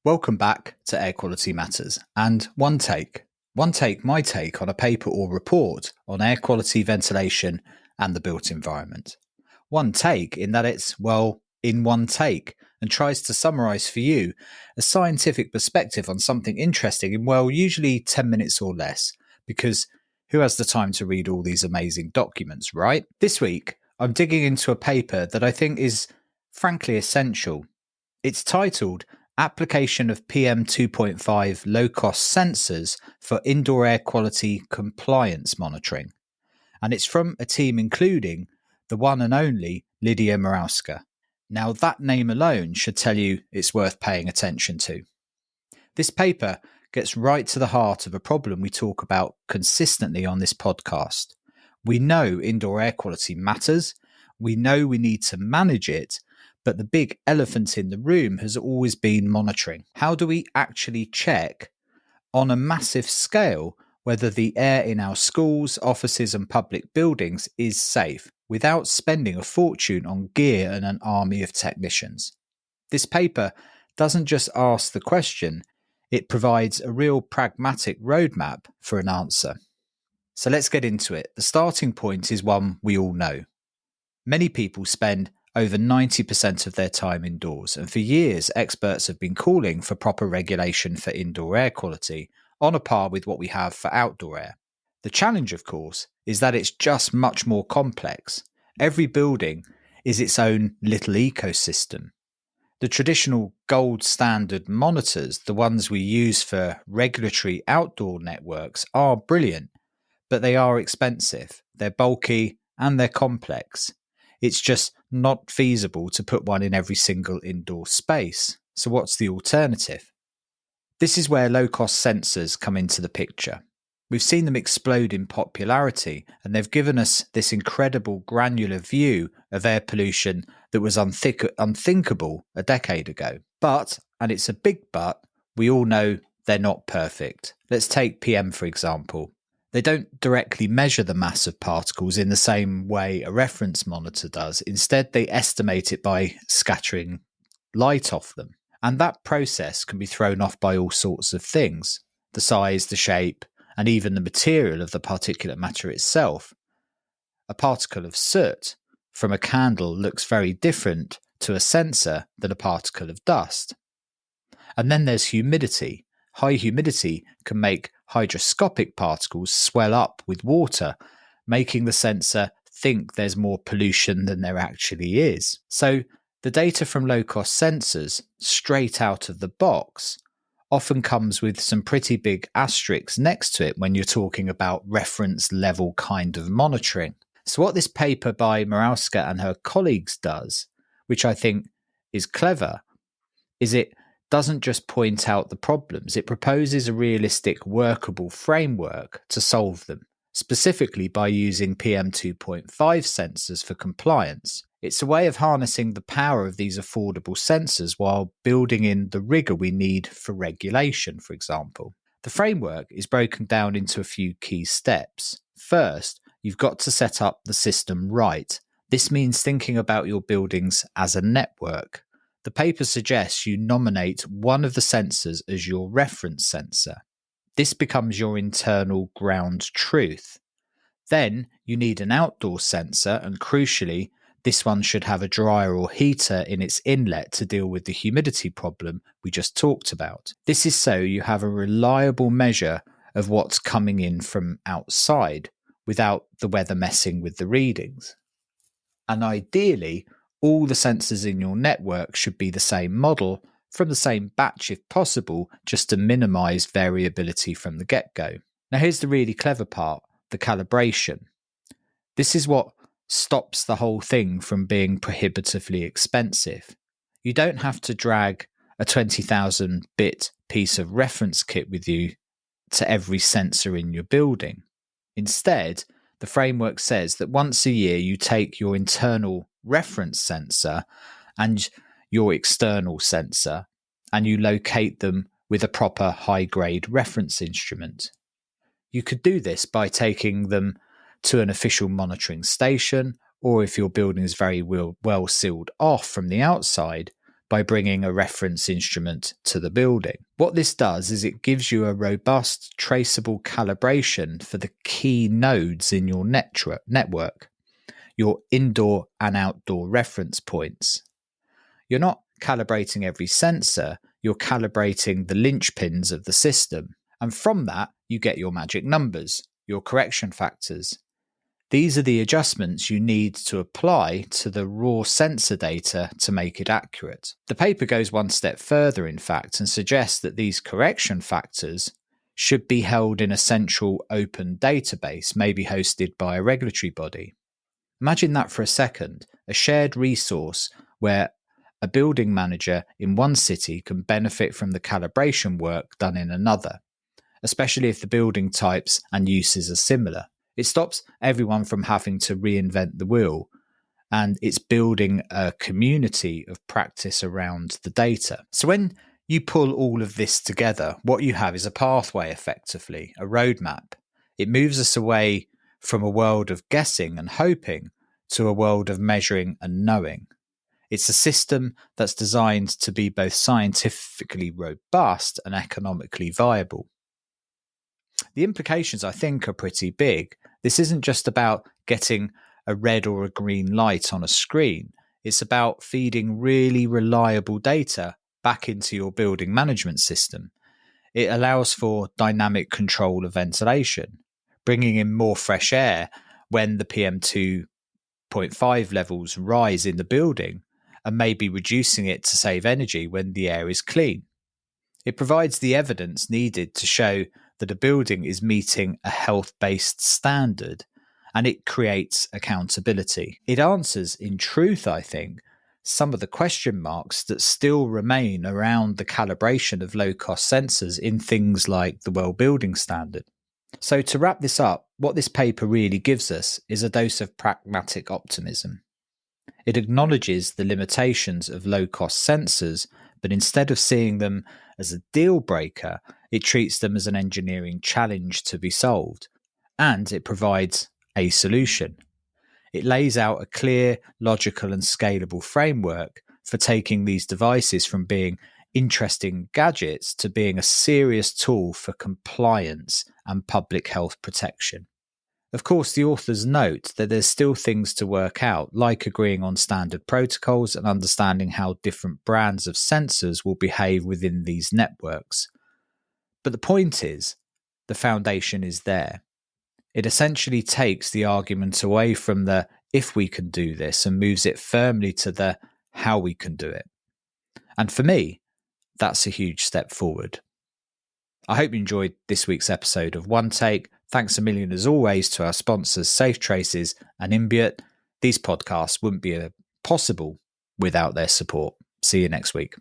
Welcome back to Air Quality Matters and One Take. One Take, my take on a paper or report on air quality, ventilation and the built environment. One take in that it's, well, in one take and tries to summarise for you a scientific perspective on something interesting in, well, usually 10 minutes or less, because who has the time to read all these amazing documents, right? This week, I'm digging into a paper that I think is frankly essential. It's titled Application of PM 2.5 Low-Cost Sensors for Indoor Air Quality Compliance Monitoring. And it's from a team including the one and only Lidia Morawska. Now that name alone should tell you it's worth paying attention to. This paper gets right to the heart of a problem we talk about consistently on this podcast. We know indoor air quality matters. We know we need to manage it. But the big elephant in the room has always been monitoring. How do we actually check on a massive scale whether the air in our schools, offices and public buildings is safe without spending a fortune on gear and an army of technicians? This paper doesn't just ask the question, it provides a real pragmatic roadmap for an answer. So let's get into it. The starting point is one we all know. Many people spend over 90% of their time indoors, and for years experts have been calling for proper regulation for indoor air quality, on a par with what we have for outdoor air. The challenge, of course, is that it's just much more complex. Every building is its own little ecosystem. The traditional gold standard monitors, the ones we use for regulatory outdoor networks, are brilliant, but they are expensive, they're bulky, and they're complex. It's just not feasible to put one in every single indoor space. So what's the alternative? This is where low-cost sensors come into the picture. We've seen them explode in popularity, and they've given us this incredible granular view of air pollution that was unthinkable a decade ago. But, and it's a big but, we all know they're not perfect. Let's take PM, for example. They don't directly measure the mass of particles in the same way a reference monitor does. Instead, they estimate it by scattering light off them. And that process can be thrown off by all sorts of things. The size, the shape, and even the material of the particulate matter itself. A particle of soot from a candle looks very different to a sensor than a particle of dust. And then there's humidity. High humidity can make hygroscopic particles swell up with water, making the sensor think there's more pollution than there actually is. So the data from low-cost sensors, straight out of the box, often comes with some pretty big asterisks next to it when you're talking about reference level kind of monitoring. So what this paper by Morawska and her colleagues does, which I think is clever, is it doesn't just point out the problems, it proposes a realistic, workable framework to solve them, specifically by using PM 2.5 sensors for compliance. It's a way of harnessing the power of these affordable sensors while building in the rigour we need for regulation, for example. The framework is broken down into a few key steps. First, you've got to set up the system right. This means thinking about your buildings as a network. The paper suggests you nominate one of the sensors as your reference sensor. This becomes your internal ground truth. Then you need an outdoor sensor, and crucially, this one should have a dryer or heater in its inlet to deal with the humidity problem we just talked about. This is so you have a reliable measure of what's coming in from outside without the weather messing with the readings. And ideally, all the sensors in your network should be the same model from the same batch if possible, just to minimize variability from the get-go. Now here's the really clever part, the calibration. This is what stops the whole thing from being prohibitively expensive. You don't have to drag a 20,000 bit piece of reference kit with you to every sensor in your building. Instead, the framework says that once a year you take your internal reference sensor and your external sensor and you locate them with a proper high-grade reference instrument. You could do this by taking them to an official monitoring station, or if your building is very well sealed off from the outside, by bringing a reference instrument to the building. What this does is it gives you a robust, traceable calibration for the key nodes in your network, your indoor and outdoor reference points. You're not calibrating every sensor, you're calibrating the linchpins of the system. And from that, you get your magic numbers, your correction factors. These are the adjustments you need to apply to the raw sensor data to make it accurate. The paper goes one step further, in fact, and suggests that these correction factors should be held in a central open database, maybe hosted by a regulatory body. Imagine that for a second, a shared resource where a building manager in one city can benefit from the calibration work done in another, especially if the building types and uses are similar. It stops everyone from having to reinvent the wheel, and it's building a community of practice around the data. So when you pull all of this together, what you have is a pathway, effectively, a roadmap. It moves us away from a world of guessing and hoping to a world of measuring and knowing. It's a system that's designed to be both scientifically robust and economically viable. The implications, I think, are pretty big. This isn't just about getting a red or a green light on a screen. It's about feeding really reliable data back into your building management system. It allows for dynamic control of ventilation, bringing in more fresh air when the PM2.5 levels rise in the building, and maybe reducing it to save energy when the air is clean. It provides the evidence needed to show that a building is meeting a health-based standard, and it creates accountability. It answers, in truth, I think, some of the question marks that still remain around the calibration of low-cost sensors in things like the Well Building Standard. So to wrap this up, what this paper really gives us is a dose of pragmatic optimism. It acknowledges the limitations of low-cost sensors, but instead of seeing them as a deal breaker, it treats them as an engineering challenge to be solved, and it provides a solution. It lays out a clear, logical and scalable framework for taking these devices from being interesting gadgets to being a serious tool for compliance and public health protection. Of course, the authors note that there's still things to work out, like agreeing on standard protocols and understanding how different brands of sensors will behave within these networks. But the point is, the foundation is there. It essentially takes the argument away from the if we can do this and moves it firmly to the how we can do it. And for me, that's a huge step forward. I hope you enjoyed this week's episode of One Take. Thanks a million as always to our sponsors Safe Traces and Imbiot. These podcasts wouldn't be possible without their support. See you next week.